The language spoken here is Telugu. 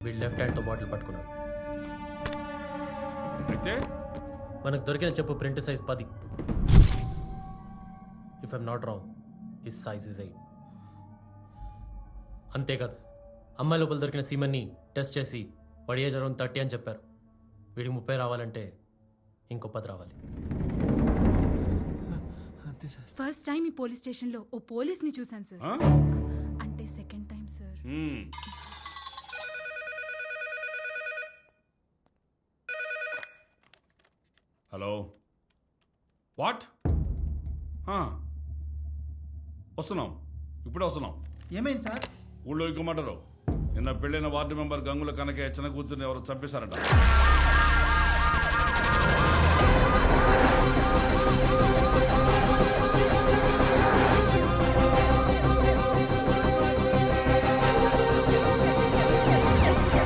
వీడు లెఫ్ట్ హ్యాండ్తో బాటిల్ పట్టుకున్నాడు. అయితే మనకు దొరికిన చెప్పు print size 10. If I'm not wrong his size is 8. అంతేకాదు అమ్మాయి లోపల దొరికిన సీమన్ని టెస్ట్ చేసి వాడి ఏజ్ అరౌండ్ 30 అని చెప్పారు. వీడికి 30 రావాలంటే ఇంకో 10 రావాలి. అంతే సార్. ఫస్ట్ టైం ఈ పోలీస్ స్టేషన్ లో ఓ పోలీస్ ని చూసాను సార్. ఆ? అంటే second time sir. Hmm. Hello what వస్తున్నాం, ఇప్పుడే వస్తున్నాం. ఏమైంది సార్? ఊళ్ళో ఇంకోమంటారు, నిన్న పెళ్ళైన వార్డు మెంబర్ గంగుల కనకే చిన్న కూతుర్ని ఎవరు చంపేశారట.